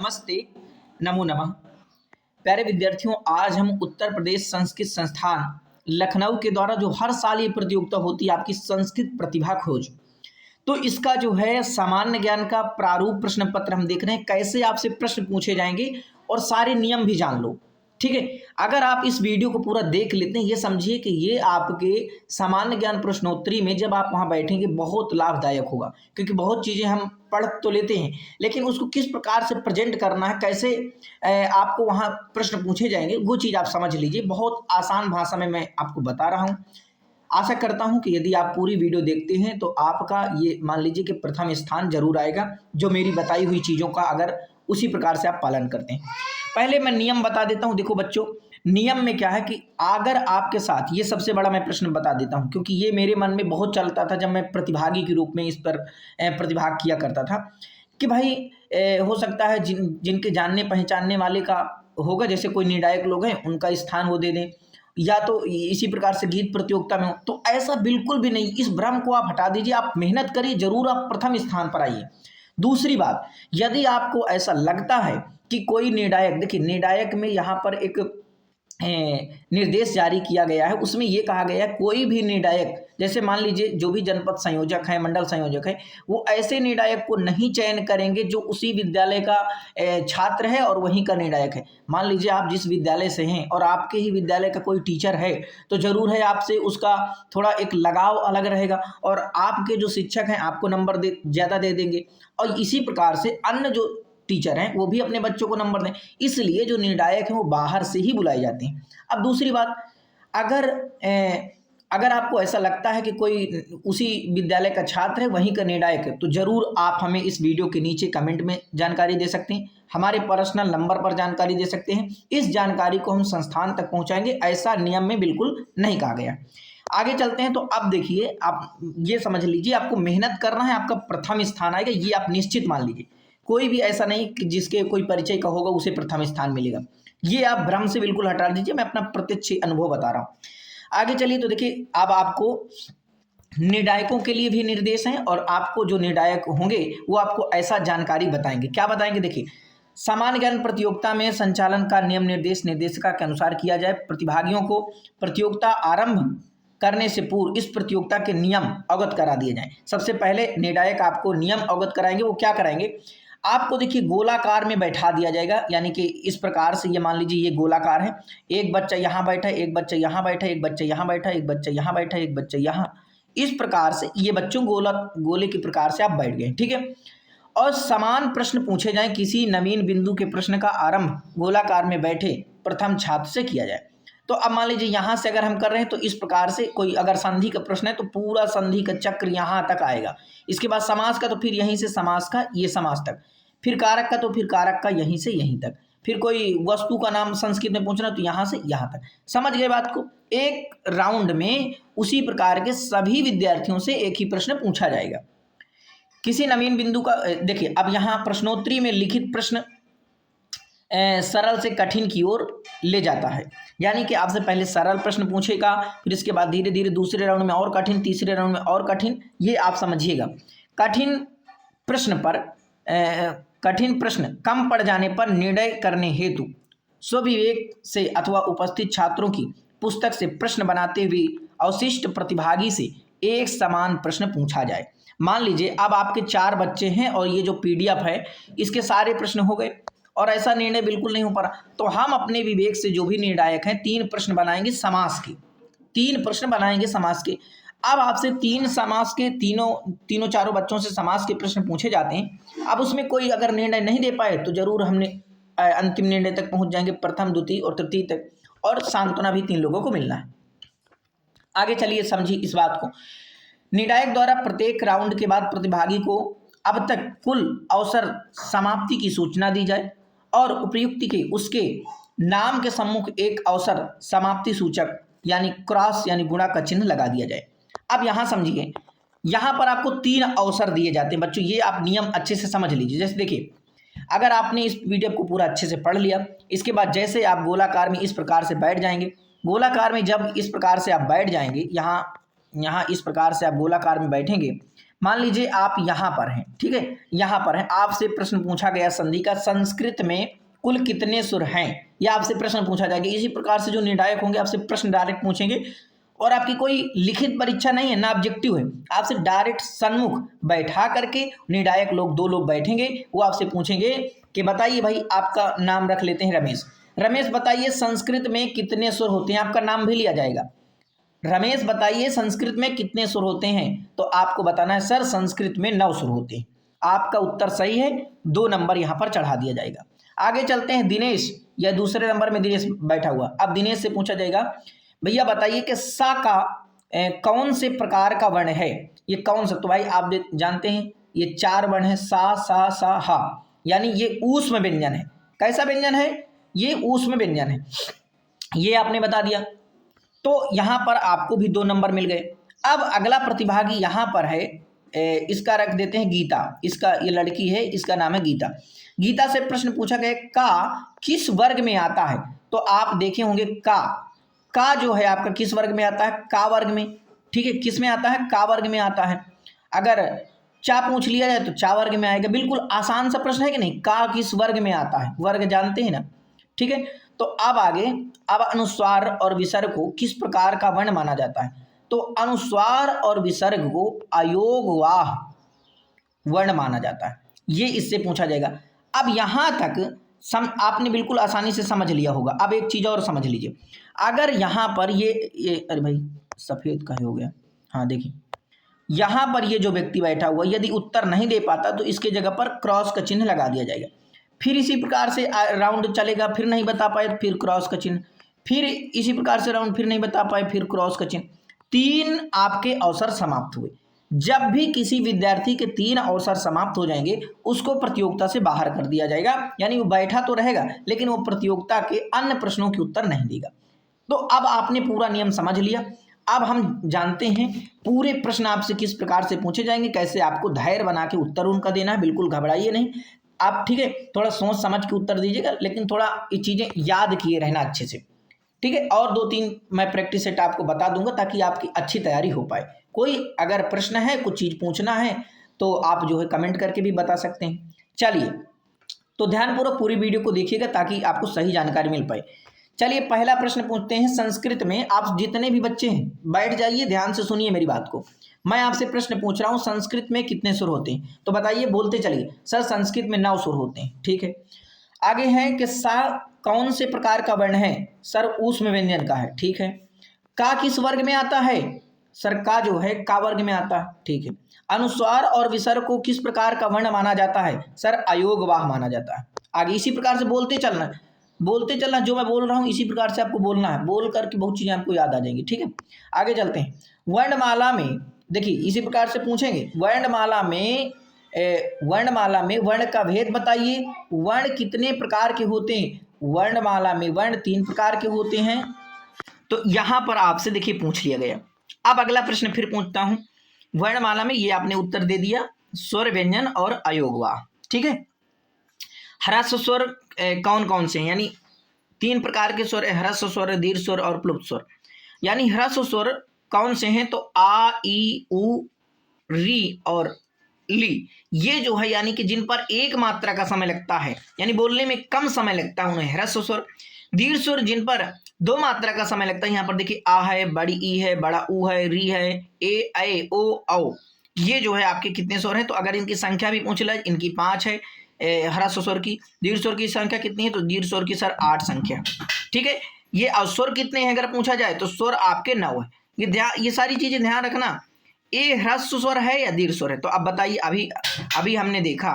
नमस्ते, नमो नमः। प्यारे विद्यार्थियों, आज हम उत्तर प्रदेश संस्कृत संस्थान लखनऊ के द्वारा जो हर साल ये प्रतियोगिता होती है आपकी संस्कृत प्रतिभा खोज, तो इसका जो है सामान्य ज्ञान का प्रारूप प्रश्न पत्र हम देख रहे हैं। कैसे आपसे प्रश्न पूछे जाएंगे और सारे नियम भी जान लो। ठीक है, अगर आप इस वीडियो को पूरा देख लेते हैं, ये समझिए कि ये आपके सामान्य ज्ञान प्रश्नोत्तरी में जब आप वहां बैठेंगे बहुत लाभदायक होगा, क्योंकि बहुत चीजें हम पढ़ तो लेते हैं लेकिन उसको किस प्रकार से प्रेजेंट करना है, कैसे आपको वहां प्रश्न पूछे जाएंगे, वो चीज आप समझ लीजिए। बहुत आसान भाषा में मैं आपको बता रहा हूं। आशा करता हूं कि यदि आप पूरी वीडियो देखते हैं तो आपका ये मान लीजिए कि प्रथम स्थान जरूर आएगा, जो मेरी बताई हुई चीज़ों का अगर उसी प्रकार से आप पालन करते हैं। पहले मैं नियम बता देता हूं। देखो बच्चों, नियम में क्या है कि अगर आपके साथ ये सबसे बड़ा मैं प्रश्न बता देता हूं, क्योंकि ये मेरे मन में बहुत चलता था जब मैं प्रतिभागी के रूप में इस पर प्रतिभाग किया करता था कि भाई हो सकता है जिनके जानने पहचानने वाले का होगा, जैसे कोई निर्णायक लोग हैं उनका स्थान वो दे दें, या तो इसी प्रकार से गीत प्रतियोगिता में हो। तो ऐसा बिल्कुल भी नहीं, इस भ्रम को आप हटा दीजिए, आप मेहनत करिए, जरूर आप प्रथम स्थान पर आइए। दूसरी बात, यदि आपको ऐसा लगता है कि कोई निर्णायक, देखिए निर्णायक में यहाँ पर एक निर्देश जारी किया गया है, उसमें यह कहा गया है कोई भी निर्णायक, जैसे मान लीजिए जो भी जनपद संयोजक है, मंडल संयोजक है, वो ऐसे निर्णायक को नहीं चयन करेंगे जो उसी विद्यालय का छात्र है और वहीं का निर्णायक है। मान लीजिए आप जिस विद्यालय से हैं और आपके ही विद्यालय का कोई टीचर है, तो जरूर है आपसे उसका थोड़ा एक लगाव अलग रहेगा और आपके जो शिक्षक हैं आपको नंबर ज़्यादा दे देंगे, और इसी प्रकार से अन्य जो टीचर हैं वो भी अपने बच्चों को नंबर दें। इसलिए जो निर्णायक हैं वो बाहर से ही बुलाए जाते हैं। अब दूसरी बात, अगर आपको ऐसा लगता है कि कोई उसी विद्यालय का छात्र है, वहीं का निर्णायक है, तो जरूर आप हमें इस वीडियो के नीचे कमेंट में जानकारी दे सकते हैं, हमारे पर्सनल नंबर पर जानकारी दे सकते हैं। इस जानकारी को हम संस्थान तक पहुंचाएंगे, ऐसा नियम में बिल्कुल नहीं कहा गया। आगे चलते हैं। तो अब देखिए, आप ये समझ लीजिए, आपको मेहनत करना है, आपका प्रथम स्थान आएगा, ये आप निश्चित मान लीजिए। कोई भी ऐसा नहीं कि जिसके कोई परिचय का होगा उसे प्रथम स्थान मिलेगा, ये आप भ्रम से बिल्कुल हटा दीजिए। मैं अपना प्रत्यक्ष अनुभव बता रहा हूँ। आगे चलिए, तो देखिए अब आपको निर्णायकों के लिए भी निर्देश हैं और आपको जो निर्णायक होंगे वो आपको ऐसा जानकारी बताएंगे। क्या बताएंगे? देखिए, सामान्य ज्ञान प्रतियोगिता में संचालन का नियम निर्देश निर्देशिका के अनुसार किया जाए। प्रतिभागियों को प्रतियोगिता आरंभ करने से पूर्व इस प्रतियोगिता के नियम अवगत करा दिए जाएं। सबसे पहले निर्णायक आपको नियम अवगत कराएंगे। वो क्या कराएंगे? आपको देखिए गोलाकार में बैठा दिया जाएगा, यानी कि इस प्रकार से, ये मान लीजिए ये गोलाकार है, एक बच्चा यहाँ बैठा, एक बच्चा यहाँ बैठा, एक बच्चा यहाँ बैठा, एक बच्चा यहाँ बैठा, एक बच्चा यहाँ, इस प्रकार से ये बच्चों गोले के प्रकार से आप बैठ गए। ठीक है, और समान प्रश्न पूछे जाएं। किसी नवीन बिंदु के प्रश्न का आरंभ गोलाकार में बैठे प्रथम छात्र से किया जाए। तो अब मान लीजिए यहाँ से अगर हम कर रहे हैं तो इस प्रकार से, कोई अगर संधि का प्रश्न है तो पूरा संधि का चक्र यहाँ तक आएगा। इसके बाद समास का तो फिर यहीं से समास का ये समास तक, फिर कारक का तो फिर कारक का यहीं से यहीं तक, फिर कोई वस्तु का नाम संस्कृत में पूछना तो यहाँ से यहाँ तक। समझ गए बात को? एक राउंड में उसी प्रकार के सभी विद्यार्थियों से एक ही प्रश्न पूछा जाएगा। किसी नवीन बिंदु का, देखिए अब यहाँ प्रश्नोत्तरी में लिखित प्रश्न सरल से कठिन की ओर ले जाता है, यानी कि आपसे पहले सरल प्रश्न पूछेगा, फिर इसके बाद धीरे धीरे दूसरे राउंड में और कठिन, तीसरे राउंड में और कठिन। ये आप समझिएगा। कठिन प्रश्न कम पड़ जाने पर निर्णय करने हेतु स्वविवेक से अथवा उपस्थित छात्रों की पुस्तक से प्रश्न बनाते हुए अवशिष्ट प्रतिभागी से एक समान प्रश्न पूछा जाए। मान लीजिए अब आपके 4 बच्चे हैं और ये जो PDF है इसके सारे प्रश्न हो गए और ऐसा निर्णय बिल्कुल नहीं हो पा रहा, तो हम अपने विवेक से जो भी निर्णायक हैं 3 प्रश्न बनाएंगे समास के, 3 प्रश्न बनाएंगे समास के। अब आपसे 3 समास के तीनों चारों बच्चों से समास के प्रश्न पूछे जाते हैं। अब उसमें कोई अगर निर्णय नहीं दे पाए तो जरूर हमने अंतिम निर्णय तक पहुंच जाएंगे, प्रथम द्वितीय और तृतीय तक, और सांत्वना भी 3 लोगों को मिलना है। आगे चलिए समझिए इस बात को। निर्णायक द्वारा प्रत्येक राउंड के बाद प्रतिभागी को अब तक कुल अवसर समाप्ति की सूचना दी जाए और उपयुक्त के उसके नाम के सम्मुख एक अवसर समाप्ति सूचक यानी क्रॉस यानी गुणा का चिन्ह लगा दिया जाए। अब यहाँ समझिए, यहाँ पर आपको 3 अवसर दिए जाते हैं बच्चों, ये आप नियम अच्छे से समझ लीजिए। जैसे देखिए, अगर आपने इस PDF को पूरा अच्छे से पढ़ लिया, इसके बाद जैसे आप गोलाकार में इस प्रकार से बैठ जाएंगे, गोलाकार में जब इस प्रकार से आप बैठ जाएंगे, यहाँ इस प्रकार से आप गोलाकार में बैठेंगे, मान लीजिए आप यहाँ पर हैं, ठीक है, यहाँ पर हैं, आपसे प्रश्न पूछा गया संधि का संस्कृत में कुल कितने सुर हैं, या आपसे प्रश्न पूछा जाएगा। इसी प्रकार से जो निर्णायक होंगे आपसे प्रश्न डायरेक्ट पूछेंगे, और आपकी कोई लिखित परीक्षा नहीं है ना, ऑब्जेक्टिव है, आपसे डायरेक्ट सन्मुख बैठा करके निर्णायक लोग 2 लोग बैठेंगे, वो आपसे पूछेंगे कि बताइए भाई, आपका नाम रख लेते हैं रमेश। रमेश बताइए संस्कृत में कितने सुर होते हैं, आपका नाम भी लिया जाएगा। रमेश बताइए संस्कृत में कितने सुर होते हैं, तो आपको बताना है सर संस्कृत में 9 सुर होते हैं। आपका उत्तर सही है, 2 नंबर यहाँ पर चढ़ा दिया जाएगा। आगे चलते हैं, दिनेश, या दूसरे नंबर में दिनेश बैठा हुआ। अब दिनेश से पूछा जाएगा, भैया बताइए कि सा का कौन से प्रकार का वर्ण है, ये कौन सा, तो भाई आप जानते हैं ये 4 वर्ण है, सा सा सा हा, यानी ये ऊष्म व्यंजन है। कैसा व्यंजन है, ये ऊष्म व्यंजन है, ये आपने बता दिया, तो यहाँ पर आपको भी 2 नंबर मिल गए। अब अगला प्रतिभागी यहाँ पर है, इसका रख देते हैं गीता, इसका, ये लड़की है, इसका नाम है गीता। गीता से प्रश्न पूछा गया का किस वर्ग में आता है, तो आप देखे होंगे का जो है आपका किस वर्ग में आता है, का वर्ग में, ठीक है, किस में आता है, का वर्ग में आता है। अगर चा पूछ लिया जाए तो चा वर्ग में आएगा, बिल्कुल आसान सा प्रश्न है कि नहीं, का किस वर्ग में आता है, वर्ग जानते हैं ना, ठीक है। तो अब आगे, अब अनुस्वार और विसर्ग को किस प्रकार का वर्ण माना जाता है, तो अनुस्वार और विसर्ग को अयोगवाह वर्ण माना जाता है, ये इससे पूछा जाएगा। अब यहां तक आपने बिल्कुल आसानी से समझ लिया होगा। अब एक चीज और समझ लीजिए, अगर यहां पर ये अरे भाई सफेद का हो गया, हाँ देखिए, यहां पर ये जो व्यक्ति बैठा हुआ यदि उत्तर नहीं दे पाता तो इसके जगह पर क्रॉस का चिन्ह लगा दिया जाएगा। फिर इसी प्रकार से राउंड चलेगा, फिर नहीं बता पाए फिर क्रॉस का चिन्ह, फिर इसी प्रकार से राउंड, फिर नहीं बता पाए फिर क्रॉस का चिन्ह। 3 आपके अवसर समाप्त हुए। जब भी किसी विद्यार्थी के 3 अवसर समाप्त हो जाएंगे उसको प्रतियोगिता से बाहर कर दिया जाएगा, यानी वो बैठा तो रहेगा लेकिन वो प्रतियोगिता के अन्य प्रश्नों के उत्तर नहीं देगा। तो अब आपने पूरा नियम समझ लिया। अब हम जानते हैं पूरे प्रश्न आपसे किस प्रकार से पूछे जाएंगे, कैसे आपको धैर्य बना के उत्तर उनका देना है, बिल्कुल घबराइए नहीं आप, ठीक है, थोड़ा सोच समझ के उत्तर दीजिएगा, लेकिन थोड़ा ये चीज़ें याद किए रहना अच्छे से, ठीक है। और 2-3 मैं प्रैक्टिस सेट आपको बता दूंगा ताकि आपकी अच्छी तैयारी हो पाए। कोई अगर प्रश्न है, कुछ चीज़ पूछना है तो आप जो है कमेंट करके भी बता सकते हैं। चलिए, तो ध्यानपूर्वक पूरी वीडियो को देखिएगा ताकि आपको सही जानकारी मिल पाए। चलिए पहला प्रश्न पूछते हैं संस्कृत में। आप जितने भी बच्चे हैं बैठ जाइए, ध्यान से सुनिए मेरी बात को। मैं आपसे प्रश्न पूछ रहा हूँ संस्कृत में कितने सुर होते हैं, तो बताइए, बोलते चलिए सर संस्कृत में 9 सुर होते हैं, ठीक है। आगे है कि सा कौन से प्रकार का वर्ण है, सर ऊष्म व्यंजन का है, ठीक है। का किस वर्ग में आता है, सर का जो है का वर्ग में आता है, ठीक है। अनुस्वार और विसर्ग को किस प्रकार का वर्ण माना जाता है, सर अयोगवाह माना जाता है। आगे इसी प्रकार से बोलते चलना, बोलते चलना, जो मैं बोल रहा हूँ इसी प्रकार से आपको बोलना है, बोल करके बहुत चीजें आपको याद आ जाएंगी, ठीक है। आगे चलते हैं, वर्णमाला में देखिए इसी प्रकार से पूछेंगे, वर्णमाला में वर्ण का भेद बताइए, वर्ण कितने प्रकार के होते हैं। वर्णमाला में वर्ण 3 प्रकार के होते हैं, तो यहां पर आपसे देखिए पूछ लिया गया। अब अगला प्रश्न फिर पूछता हूं, वर्णमाला में ये आपने उत्तर दे दिया, स्वर व्यंजन और अयोगवाह, ठीक है। ह्रस्व स्वर कौन कौन से हैं, यानी 3 प्रकार के स्वर, ह्रस्व स्वर, दीर्घ स्वर और प्लुप्त स्वर। यानी ह्रस्व स्वर कौन से हैं, तो आ ई उ री और ली, ये जो है यानी कि जिन पर एक मात्रा का समय लगता है, यानी बोलने में कम समय लगता है, उन्हें ह्रस्व स्वर। दीर्घ स्वर जिन पर 2 मात्रा का समय लगता है, यहाँ पर देखिए आ है, बड़ी ई है, बड़ा ऊ है, री है, ए ओ औ, ये जो है आपके कितने स्वर हैं। तो अगर इनकी संख्या भी पूछ ले, इनकी 5 है ह्रस्व स्वर की। दीर्घ स्वर की संख्या कितनी है, तो दीर्घ स्वर की सर 8 संख्या, ठीक है। ये स्वर कितने हैं अगर पूछा जाए तो स्वर आपके 9 है। ये सारी चीजें ध्यान रखना, ये ह्रस्व स्वर है या दीर्घ स्वर है। तो अब बताइए, अभी हमने देखा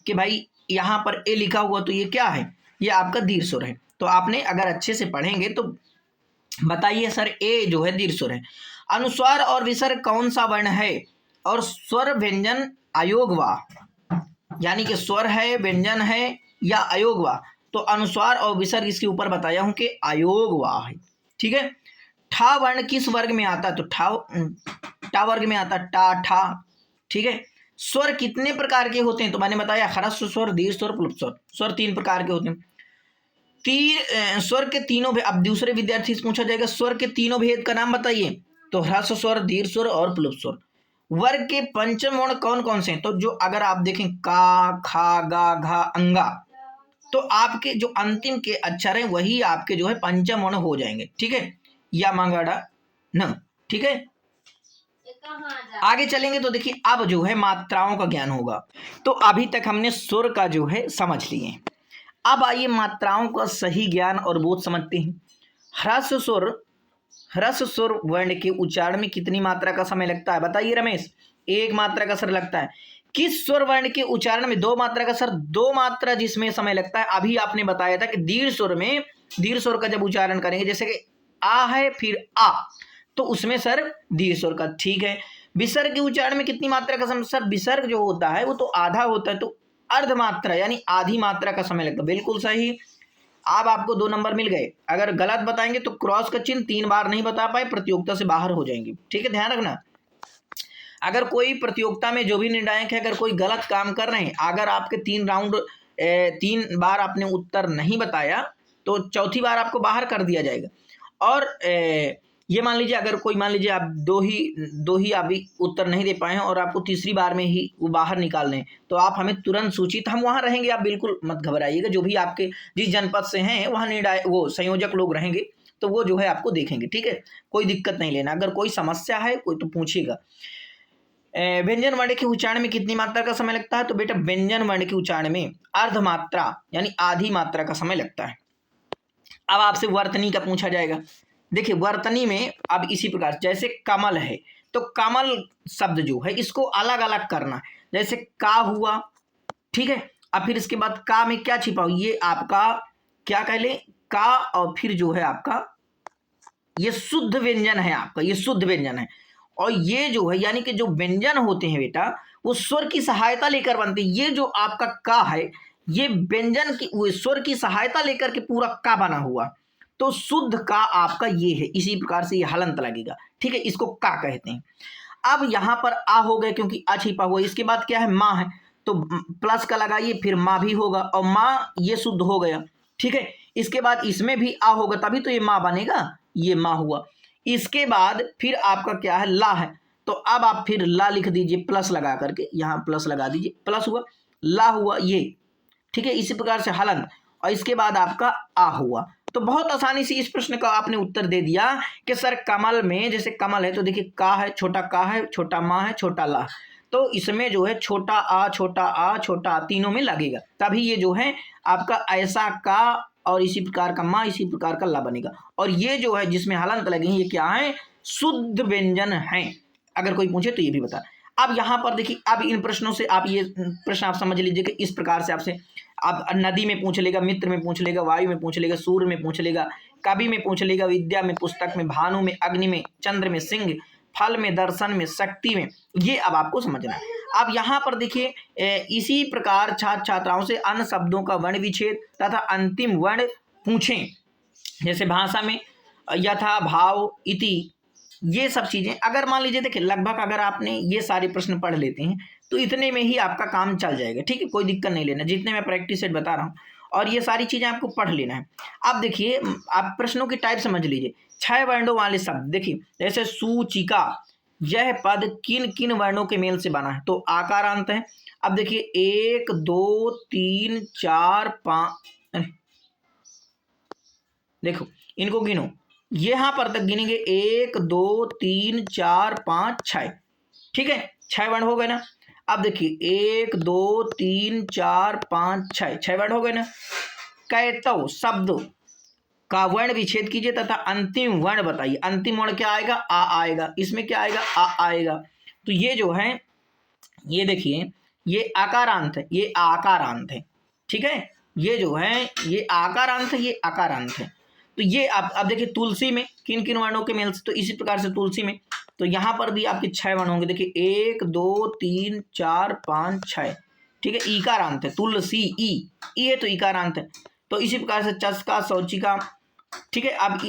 कि भाई यहाँ पर ए लिखा हुआ, तो ये क्या है, ये आपका दीर्घ स्वर है। तो आपने अगर अच्छे से पढ़ेंगे तो बताइए सर ए जो है दीर्घ स्वर है। अनुस्वार और विसर्ग कौन सा वर्ण है, और स्वर व्यंजन अयोगवाह, यानी कि स्वर है, व्यंजन है या अयोगवाह, तो अनुस्वार और विसर्ग इसके ऊपर बताया हूं कि अयोगवाह है, ठीक है। ठा वर्ण किस वर्ग में आता है, तो टा वर्ग में आता, टा ठा, ठीक है। स्वर कितने प्रकार के होते हैं, तो मैंने बताया ह्रस्व स्वर, दीर्घ स्वर, प्लुप्त स्वर। स्वर 3 प्रकार के होते हैं। स्वर के तीनों भेद, अब दूसरे विद्यार्थी से पूछा जाएगा स्वर के तीनों भेद का नाम बताइए, तो ह्रस्व स्वर, दीर्घ स्वर और प्लुप्त स्वर। वर्ग के पंचम वर्ण कौन कौन से हैं? तो जो अगर आप देखें का, खा, गा, घा, अंगा, तो आपके जो अंतिम के अक्षर हैं वही आपके जो है पंचम वर्ण हो जाएंगे। ठीक है, या मंगड़ा न। ठीक है, आगे चलेंगे तो देखिए अब जो है मात्राओं का ज्ञान होगा। तो अभी तक हमने सुर का जो है समझ लिए। अब आइए मात्राओं का सही ज्ञान और बोध समझते हैं। ह्रस्व सुर वर्ण के उच्चारण में कितनी मात्रा का समय लगता है? बताइए रमेश। 1 मात्रा का सर लगता है। किस स्वर वर्ण के उच्चारण में 2 मात्रा का सर? 2 मात्रा जिसमें समय लगता है, अभी आपने बताया था कि दीर्घ स्वर का जब उच्चारण करेंगे, जैसे कि आ है फिर आ, तो उसमें सर दीर्घ स्वर का। ठीक है, विसर्ग के उच्चारण में कितनी मात्रा का समय? सर विसर्ग जो होता है वो तो आधा होता है, तो अर्ध मात्रा यानी आधी मात्रा का समय लगता है। बिल्कुल सही। अब आपको 2 नंबर मिल गए। अगर गलत बताएंगे तो क्रॉस का चिन्ह 3 बार नहीं बता पाए, प्रतियोगिता से बाहर हो जाएंगे। ठीक है, ध्यान रखना। अगर कोई प्रतियोगिता में जो भी निर्णायक है, अगर कोई गलत काम कर रहे हैं, अगर आपके 3 बार आपने उत्तर नहीं बताया तो चौथी बार आपको बाहर कर दिया जाएगा। और ये मान लीजिए अगर कोई, मान लीजिए आप दो ही अभी उत्तर नहीं दे पाए हैं और आपको तीसरी बार में ही वो बाहर निकालने हैं, तो आप हमें तुरंत सूचित, हम वहाँ रहेंगे, आप बिल्कुल मत घबराइएगा। जो भी आपके जिस जनपद से हैं वहाँ वो संयोजक लोग रहेंगे, तो वो जो है आपको देखेंगे। ठीक है, कोई दिक्कत नहीं लेना। अगर कोई समस्या है कोई तो पूछिएगा। व्यंजन वर्ण के उच्चारण में कितनी मात्रा का समय लगता है? तो बेटा व्यंजन वर्ण के उच्चारण में अर्ध मात्रा यानी आधी मात्रा का समय लगता है। अब आपसे वर्तनी का पूछा जाएगा। देखिए वर्तनी में अब इसी प्रकार, जैसे कमल है तो कमल शब्द जो है इसको अलग अलग करना है। जैसे का हुआ, ठीक है, अब फिर इसके बाद का में क्या छिपा हो, ये आपका क्या कह ले, का, और फिर जो है आपका ये शुद्ध व्यंजन है, आपका ये शुद्ध व्यंजन है। और ये जो है यानी कि जो व्यंजन होते हैं बेटा वो स्वर की सहायता लेकर बनते हैं। ये जो आपका का है ये व्यंजन की वो स्वर की सहायता लेकर के पूरा का बना हुआ, तो शुद्ध का आपका ये है। इसी प्रकार से ये हलंत लगेगा। ठीक है, इसको का कहते हैं। अब यहां पर आ हो गए क्योंकि आ छिपा हुआ। इसके बाद क्या है, माँ है, तो प्लस का लगाइए, फिर माँ भी होगा और माँ ये शुद्ध हो गया। ठीक है, इसके बाद इसमें भी आ होगा तभी तो ये माँ बनेगा, ये माँ हुआ। इसके बाद फिर आपका क्या है, ला है, तो अब आप फिर ला लिख दीजिए प्लस लगा करके, यहाँ प्लस लगा दीजिए, प्लस हुआ, ला हुआ ये। ठीक है, इसी प्रकार से हलंत, और इसके बाद आपका आ हुआ। तो बहुत आसानी से इस प्रश्न का आपने उत्तर दे दिया कि सर कमल में, जैसे कमल है तो देखिए का है, छोटा माँ है, छोटा ला, तो इसमें जो है छोटा आ छोटा आ तीनों में लगेगा, तभी ये जो है आपका ऐसा का और इसी प्रकार का माँ, इसी प्रकार का ला बनेगा। और ये जो है जिसमें हलंत लगे हैं ये क्या है, शुद्ध व्यंजन है। अगर कोई पूछे तो ये भी बता। अब यहाँ पर देखिए, अब इन प्रश्नों से आप ये प्रश्न आप समझ लीजिए कि इस प्रकार से आपसे आप नदी में पूछ लेगा, मित्र में पूछ लेगा, वायु में पूछ लेगा, सूर्य में पूछ लेगा, कवि में पूछ लेगा, विद्या में, पुस्तक में, भानु में, अग्नि में, चंद्र में, सिंह, फल में, दर्शन में, शक्ति में, ये अब आपको समझना है। अब यहाँ पर देखिए इसी प्रकार छात्र छात्राओं से अन्य शब्दों का वर्ण विच्छेद तथा अंतिम वर्ण पूछें, जैसे भाषा में यथा, भाव, इति, ये सब चीजें। अगर मान लीजिए देखिए लगभग अगर आपने ये सारे प्रश्न पढ़ लेते हैं तो इतने में ही आपका काम चल जाएगा। ठीक है, कोई दिक्कत नहीं लेना, जितने मैं प्रैक्टिस सेट बता रहा हूँ और ये सारी चीजें आपको पढ़ लेना है। अब देखिए आप प्रश्नों की टाइप समझ लीजिए। 6 वर्णों वाले शब्द देखिए, जैसे सूचिका, यह पद किन किन वर्णों के मेल से बना है, तो आकारांत है। अब देखिए 1 2 3 4 5, देखो इनको गिनो, यहां पर तक गिनेंगे 1 2 3 4 5 6। ठीक है, 6 वर्ण हो गए ना। अब देखिए 1 2 3 4 5 6 वर्ण हो गए ना। कैतव शब्द का वर्ण विच्छेद कीजिए तथा अंतिम वर्ण बताइए। अंतिम वर्ण क्या आएगा, आ आएगा। इसमें क्या आएगा, आ आएगा। तो ये जो है ये देखिए ये आकारांत है, ये आकारांत है। ठीक है, ये जो है ये आकारांत है, ये आकारांत है। तो ये अब देखिए तुलसी में किन किन वर्णों के मेल से, तो इसी प्रकार से तुलसी में, तो यहां पर भी आपके 6 वर्ण होंगे। देखिए 1 2 3 4 5 6। ठीक है, ईकारांत है, तुलसी ई है तो ईकारांत है। तो इसी प्रकार से चस्का, शौचिका। ठीक है, अब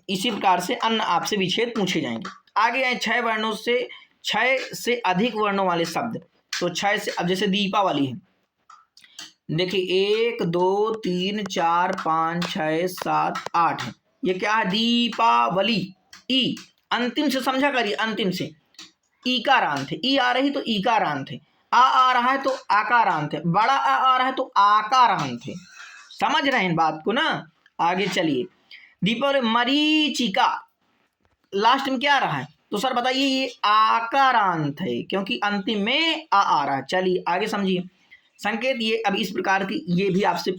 इसी प्रकार से अन्य आपसे विच्छेद पूछे जाएंगे। आगे आए 6 वर्णों से 6 से अधिक वर्णों वाले शब्द, तो 6 से, अब जैसे दीपावली है, देखिए 1 2 3 4 5 6 7 8 है, ये क्या है, दीपावली। ई अंतिम से समझा करिए, अंतिम से ईकारांत है, ई आ रही तो ईकारांत है, आ रहा है तो आकारांत है, बड़ा आ रहा है तो आकारांत है। समझ रहे हैं बात को ना। आगे चलिए, दीपावली मरीचिका, लास्ट में क्या आ रहा है तो सर बताइए ये आकारांत है क्योंकि अंतिम में आ रहा है। चलिए आगे समझिए संकेत, ये अब इस प्रकार की ये भी आपसे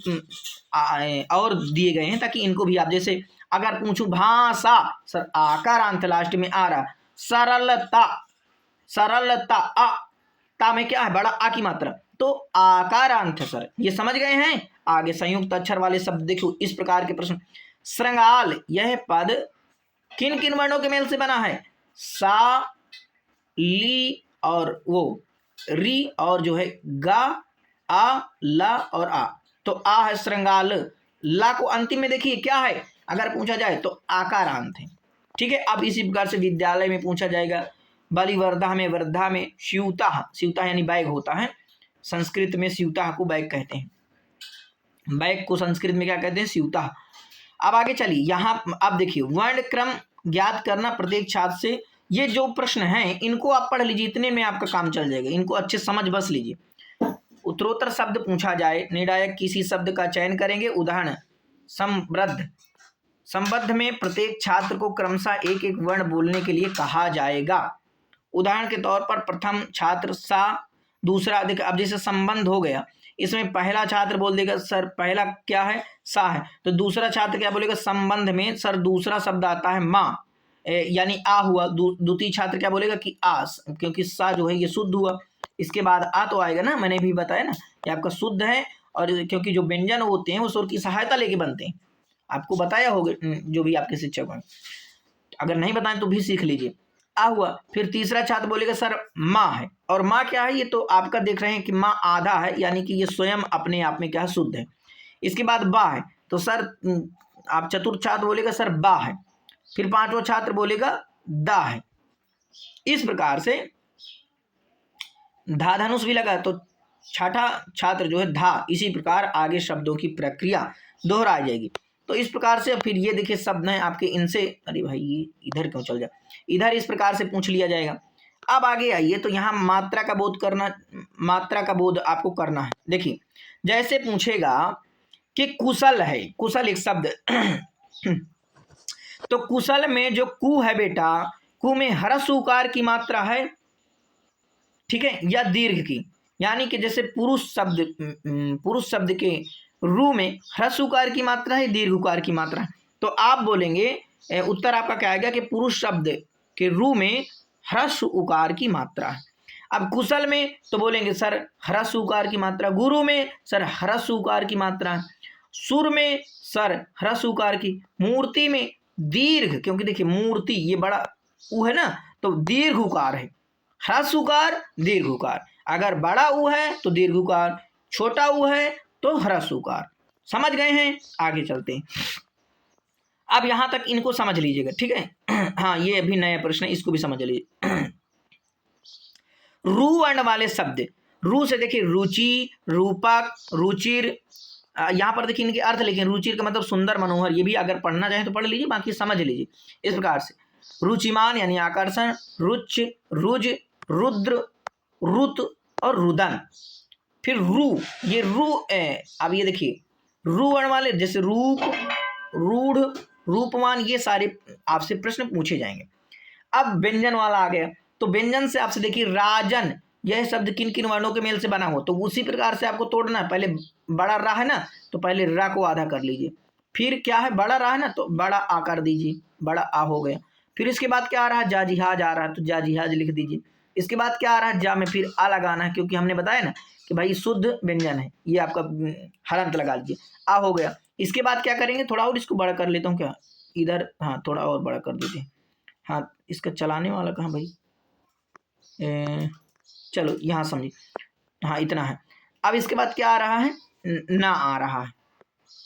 और दिए गए हैं ताकि इनको भी आप, जैसे अगर पूछूं भाषा, सर आकारांत लास्ट में आ रहा। सरलता, सरलता आ, ता में क्या है बड़ा आ की मात्रा, तो आकारांत है सर, ये समझ गए हैं। आगे संयुक्त अक्षर वाले शब्द देखो इस प्रकार के प्रश्न। श्रृंगाल, यह पद किन किन वर्णों के मेल से बना है? सा, ली और वो री और जो है गा, आ, ला और आ, तो आ है श्रृंगाल। ला को अंतिम में देखिए क्या है, अगर पूछा जाए तो आकारांत है। ठीक है, अब इसी प्रकार से विद्यालय में पूछा जाएगा, बलिवर्धा में, वर्धा में स्यूता, स्यूता यानी बैग होता है, संस्कृत में स्यूता को बैग कहते हैं, बैग को संस्कृत में क्या कहते हैं? स्यूता। अब आगे चलिए, यहाँ अब देखिए वर्ण क्रम ज्ञात करना प्रत्येक छात्र से, ये जो प्रश्न हैं इनको आप पढ़ लीजिए, इतने में आपका काम चल जाएगा, इनको अच्छे समझ बस लीजिए। उत्तरोत्तर शब्द पूछा जाए, निर्णायक किसी शब्द का चयन करेंगे। उदाहरण संबद्ध, संबद्ध में प्रत्येक छात्र को क्रमशः एक एक वर्ण बोलने के लिए कहा जाएगा। उदाहरण के तौर पर प्रथम छात्र सा, दूसरा देखिए अब जैसे संबंध हो गया, इसमें पहला छात्र बोल देगा सर पहला क्या है? सा है, तो दूसरा छात्र क्या बोलेगा? संबंध में सर दूसरा शब्द आता है माँ, यानी आ हुआ। द्वितीय छात्र क्या बोलेगा कि आस, क्योंकि सा जो है ये शुद्ध हुआ, इसके बाद आ तो आएगा ना, मैंने भी बताया ना कि आपका शुद्ध है, और क्योंकि जो व्यंजन होते हैं वो स्वर की सहायता लेके बनते हैं, आपको बताया होगा जो भी आपके शिक्षक हैं, अगर नहीं बताएं तो भी सीख लीजिए। आ हुआ, फिर तीसरा छात्र बोलेगा सर माँ है, और माँ क्या है? ये तो आपका देख रहे हैं कि माँ आधा है, यानी कि ये स्वयं अपने आप में क्या है? शुद्ध है। इसके बाद बा है, तो सर आप चतुर्थ छात्र बोलेगा सर बा है, फिर पांचवा छात्र बोलेगा दा है। इस प्रकार से धा धनुष भी लगा तो छठा छात्र जो है धा, इसी प्रकार आगे शब्दों की प्रक्रिया दोहराई जाएगी। तो इस प्रकार से फिर ये देखिए शब्द हैं आपके, इनसे अरे भाई ये इधर क्यों चल जाए, इधर इस प्रकार से पूछ लिया जाएगा। अब आगे आइए, तो यहाँ मात्रा का बोध करना, मात्रा का बोध आपको करना है। देखिए जैसे पूछेगा कि कुशल है, कुशल एक शब्द तो कुशल में जो कु है बेटा, कु में ह्रस्व उकार की मात्रा है, ठीक है, या दीर्घ की, यानी कि जैसे पुरुष शब्द के रू में ह्रस्व उकार की मात्रा है, दीर्घ उकार की मात्रा है, तो आप बोलेंगे उत्तर आपका क्या आएगा कि पुरुष शब्द के रू में ह्रस्व उकार की मात्रा है। अब कुशल में तो बोलेंगे सर ह्रस्व उकार की मात्रा, गुरु में सर ह्रस्व उकार की मात्रा है, सुर में सर ह्रस्व उकार की, मूर्ति में दीर्घ, क्योंकि देखिए मूर्ति ये बड़ा ऊ है ना, तो दीर्घ उकार है, ह्रस्व उकार दीर्घ उकार, अगर बड़ा ऊ है तो दीर्घ उकार, छोटा ऊ है तो ह्रस्व उकार। समझ गए हैं? आगे चलते हैं, अब यहां तक इनको समझ लीजिएगा, ठीक है। हाँ ये अभी नया प्रश्न है, इसको भी समझ लीजिए। रू वर्ण वाले शब्द, रू से देखिए रुचि, रूपक, रुचिर, यहाँ पर देखिए इनके अर्थ लिखे, रुचिर का मतलब सुंदर, मनोहर, ये भी अगर पढ़ना चाहें तो पढ़ लीजिए, बाकी समझ लीजिए इस प्रकार से। रुचिमान यानी आकर्षण, रुच, रुज, रुद्र, रुत और रुदन। फिर रू, ये रू अब ये देखिए रू वर्ण वाले जैसे रूप, रूढ़, रूपमान, ये सारे आपसे प्रश्न पूछे जाएंगे। अब व्यंजन वाला आ गया, तो व्यंजन से आपसे देखिए राजन, यह शब्द किन किन वर्णों के मेल से बना हो, तो उसी प्रकार से आपको तोड़ना है। पहले बड़ा रा है ना, तो पहले रा को आधा कर लीजिए, फिर क्या है बड़ा रा है ना, तो बड़ा आ कर दीजिए, बड़ा आ हो गया। फिर इसके बाद क्या आ रहा है? जाजिहाज आ रहा है, तो जाजिहाज लिख दीजिए। इसके बाद क्या आ रहा है? जा में फिर आ लगाना है, क्योंकि हमने बताया ना कि भाई शुद्ध व्यंजन है, ये आपका हलंत लगा लीजिए, आ हो गया। इसके बाद क्या करेंगे? थोड़ा और इसको बड़ा कर लेता हूँ क्या, इधर, हाँ थोड़ा और बड़ा कर दीजिए। हाँ इसका चलाने वाला कहाँ भाई, चलो यहाँ समझिए, हाँ इतना है। अब इसके बाद क्या आ रहा है? ना आ रहा है,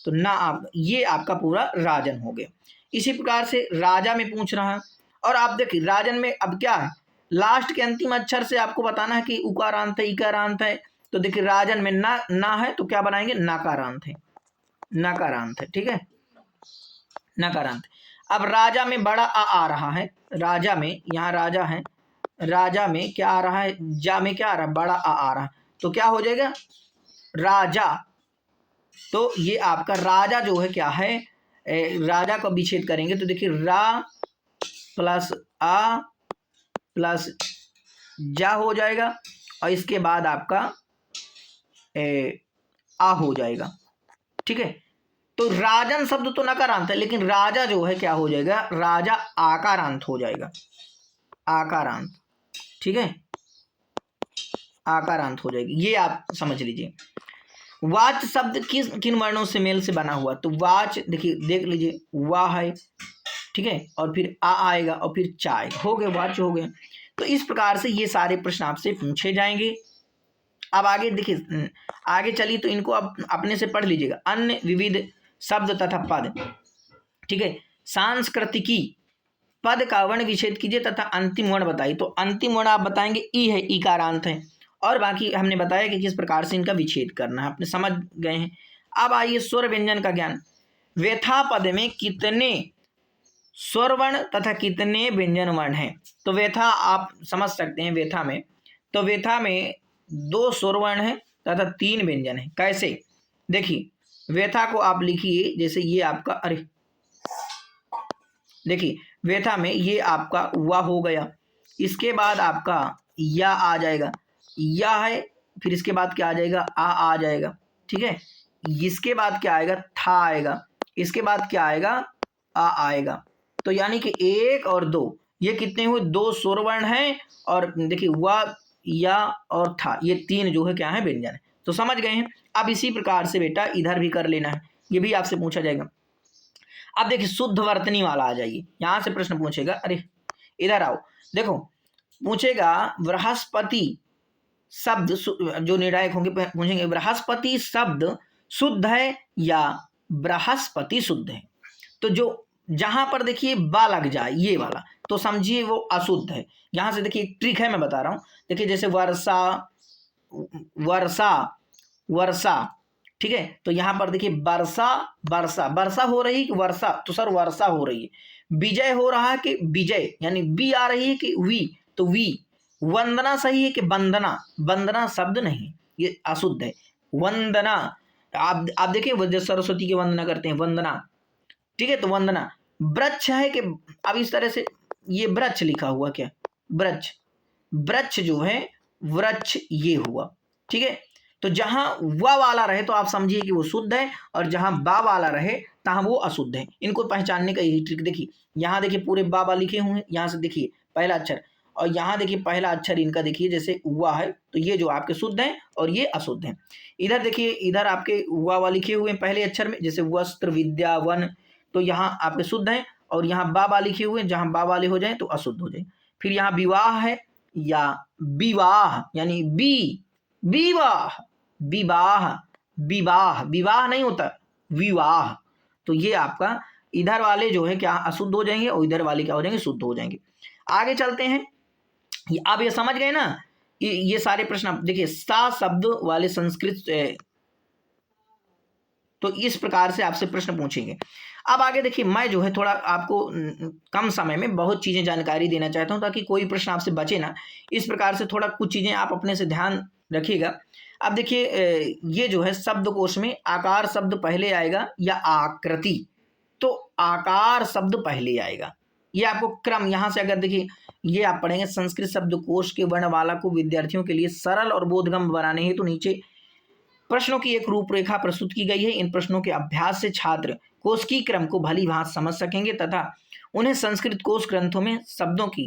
तो ना आप, ये आपका पूरा राजन हो गया। इसी प्रकार से राजा में पूछ रहा है, और आप देखिए राजन में अब क्या है, लास्ट के अंतिम अक्षर से आपको बताना है कि उकारांत है, इकारांत है, तो देखिए राजन में ना है, तो क्या बनाएंगे? नकारांत है, नकारांत है, ठीक है, नकारांत। अब राजा में बड़ा आ रहा है, राजा में यहाँ राजा है, राजा में क्या आ रहा है, जा में क्या आ रहा है, बड़ा आ रहा है, तो क्या हो जाएगा राजा। तो ये आपका राजा जो है क्या है, राजा को विच्छेद करेंगे तो देखिए रा प्लस आ प्लस जा हो जाएगा और इसके बाद आपका आ हो जाएगा। ठीक है, तो राजन शब्द तो नकारांत है, लेकिन राजा जो है क्या हो जाएगा, राजा आकारांत हो जाएगा, आकारांत। ठीक है, आकारांत हो जाएगी, ये आप समझ लीजिए। वाच शब्द किस किन वर्णों से मेल से बना हुआ, तो वाच देखिए देख लीजिए, वाह है, ठीक है, और फिर आ आएगा और फिर चा आएगा, हो गए वाच हो गए। तो इस प्रकार से ये सारे प्रश्न आपसे पूछे जाएंगे। अब आगे देखिए, आगे चलिए तो इनको आप अपने से पढ़ लीजिएगा। अन्य विविध शब्द तथा पद, ठीक है, सांस्कृतिकी पद का वर्ण विच्छेद कीजिए तथा अंतिम वर्ण बताइए। तो अंतिम वर्ण आप बताएंगे ई है, ईकारांत है, और बाकी हमने बताया कि किस प्रकार से इनका विच्छेद करना है, आपने समझ गए हैं। अब आइए स्वर व्यंजन का ज्ञान। व्यथा पद में कितने स्वर वर्ण तथा कितने व्यंजन वर्ण हैं, तो व्यथा आप समझ सकते हैं, व्यथा में तो व्यथा में 2 स्वर वर्ण है तथा 3 व्यंजन है। कैसे, देखिए व्यथा को आप लिखिए, जैसे ये आपका, अरे देखिए व्यथा में ये आपका वा हो गया, इसके बाद आपका या आ जाएगा, या है, फिर इसके बाद क्या आ जाएगा, आ जाएगा, ठीक है, इसके बाद क्या आएगा, था आएगा, इसके बाद क्या आएगा, आ आएगा। तो यानी कि 1 और 2 ये कितने हुए, 2 स्वर वर्ण हैं, और देखिए वा, या और था, ये 3 जो है क्या है, व्यंजन है। तो समझ गए हैं। अब इसी प्रकार से बेटा इधर भी कर लेना है, ये भी आपसे पूछा जाएगा। अब देखिए शुद्ध वर्तनी वाला आ जाइए, यहां से प्रश्न पूछेगा, अरे इधर आओ, देखो पूछेगा बृहस्पति शब्द जो निर्णायक होंगे पूछेंगे, बृहस्पति शब्द शुद्ध है या बृहस्पति शुद्ध है। तो जो जहां पर देखिए बा लग जाए ये वाला, तो समझिए वो अशुद्ध है। यहां से देखिए एक ट्रिक है, मैं बता रहा हूं, देखिए जैसे वर्षा, वर्षा, वर्षा, ठीक है, तो यहां पर देखिए वर्षा, वर्षा, वर्षा हो रही कि वर्षा, तो सर वर्षा हो रही है। विजय हो रहा है कि विजय, यानी बी आ रही है कि वी, तो वी। वंदना सही है कि वंदना, वंदना शब्द नहीं, ये अशुद्ध है। वंदना, आप देखिए जब सरस्वती की वंदना करते हैं, वंदना, ठीक है, तो वंदना। वृक्ष है कि, अब इस तरह से ये वृक्ष लिखा हुआ क्या, वृक्ष, वृक्ष जो है वृक्ष ये हुआ, ठीक है। तो जहां व वाला रहे तो आप समझिए कि वो शुद्ध है, और जहां बा वाला रहे तहां वो अशुद्ध है। इनको पहचानने का यही ट्रिक, देखिए यहाँ देखिए पूरे बाबा लिखे हुए हैं, यहाँ से देखिए पहला अक्षर, और यहाँ देखिए पहला अक्षर इनका देखिए जैसे हुआ है, तो ये जो आपके शुद्ध हैं और ये अशुद्ध हैं। इधर देखिए, इधर आपके हुआ लिखे हुए हैं पहले अक्षर में, जैसे वस्त्र, विद्या, वन, तो यहाँ आपके शुद्ध हैं, और यहाँ बाबा लिखे हुए हैं, जहाँ बा वाले हो जाए तो अशुद्ध हो जाए। फिर यहाँ विवाह है या विवाह, यानी विवाह, विवाह, विवाह, विवाह नहीं होता, विवाह। तो ये आपका इधर वाले जो है क्या अशुद्ध हो जाएंगे, और इधर वाले क्या हो जाएंगे, शुद्ध हो जाएंगे। आगे चलते हैं, आप ये समझ गए ना, ये सारे प्रश्न। आप देखिए सा शब्द वाले संस्कृत, तो इस प्रकार से आपसे प्रश्न पूछेंगे। अब आगे देखिए, मैं जो है थोड़ा आपको कम समय में बहुत चीज़ें जानकारी देना चाहता हूं, ताकि कोई प्रश्न आपसे बचे ना। इस प्रकार से थोड़ा कुछ चीज़ें आप अपने से ध्यान रखिएगा। अब देखिए, ये जो है शब्दकोश में आकार शब्द पहले आएगा या आकृति, तो आकार शब्द पहले आएगा। ये आपको क्रम यहाँ से अगर देखिए, ये आप पढ़ेंगे, संस्कृत शब्दकोश के वर्णमाला को विद्यार्थियों के लिए सरल और बोधगम्य बनाने हेतु तो नीचे प्रश्नों की एक रूपरेखा प्रस्तुत की गई है। इन प्रश्नों के अभ्यास से छात्र कोश की क्रम को भली भांति समझ सकेंगे तथा उन्हें संस्कृत कोश ग्रंथों में शब्दों की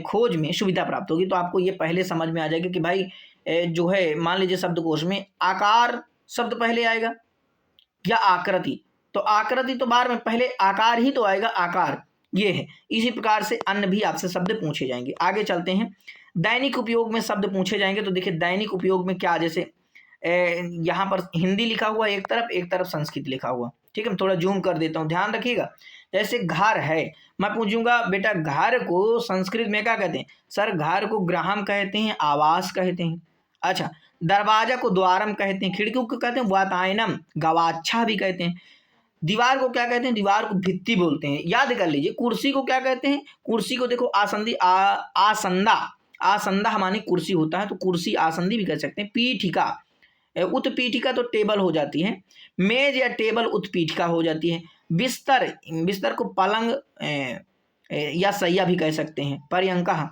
खोज में सुविधा प्राप्त होगी। तो आपको ये पहले समझ में आ जाएगा कि भाई जो है, मान लीजिए शब्दकोश में आकार शब्द पहले आएगा या आकृति, तो आकृति तो बाद में, पहले आकार ही तो आएगा, आकार ये है। इसी प्रकार से अन्य भी आपसे शब्द पूछे जाएंगे। आगे चलते हैं, दैनिक उपयोग में शब्द पूछे जाएंगे। तो देखिए दैनिक उपयोग में क्या, जैसे यहाँ पर हिंदी लिखा हुआ एक तरफ संस्कृत लिखा हुआ, ठीक है, मैं थोड़ा जूम कर देता हूँ, ध्यान रखिएगा। जैसे घर है, मैं पूछूंगा बेटा घर को संस्कृत में क्या कहते हैं, सर घर को गृहम कहते हैं, आवास कहते हैं। अच्छा, दरवाजा को द्वारम कहते हैं, खिड़की को कहते हैं वातायनम, गवाच्छा भी कहते हैं। दीवार को क्या कहते हैं? दीवार को भित्ति बोलते हैं, याद कर लीजिए। कुर्सी को क्या कहते हैं? कुर्सी को देखो आसंदी आसंदा, आसंदा माने कुर्सी होता है, तो कुर्सी आसंदी भी कह सकते हैं। पीठिका, उत्पीठिका तो टेबल हो जाती है। मेज या टेबल उत्पीठिका हो जाती है। बिस्तर, बिस्तर को पलंग या सैया भी कह सकते हैं। पर्यंकः,